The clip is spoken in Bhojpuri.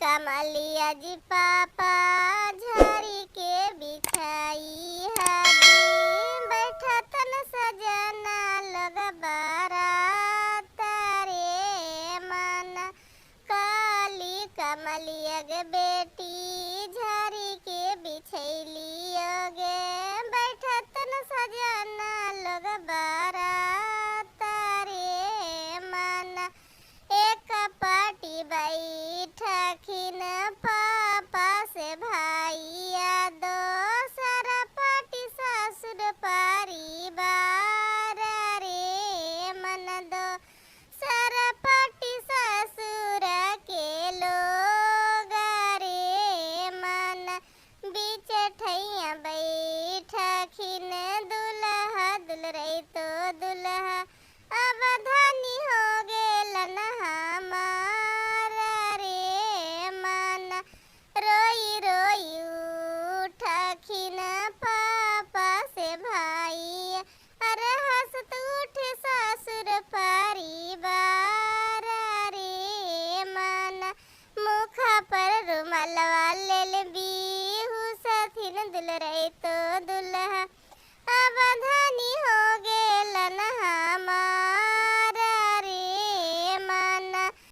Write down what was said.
कमलिया जी पापा झरी के बिछाई हाजी बैठतन सजना लोग बारात रे मन काली कमलिया गे बेटी झरी के बिछैली गे बैठतन सजना लोग बारात रे मन एक पाटी बैठ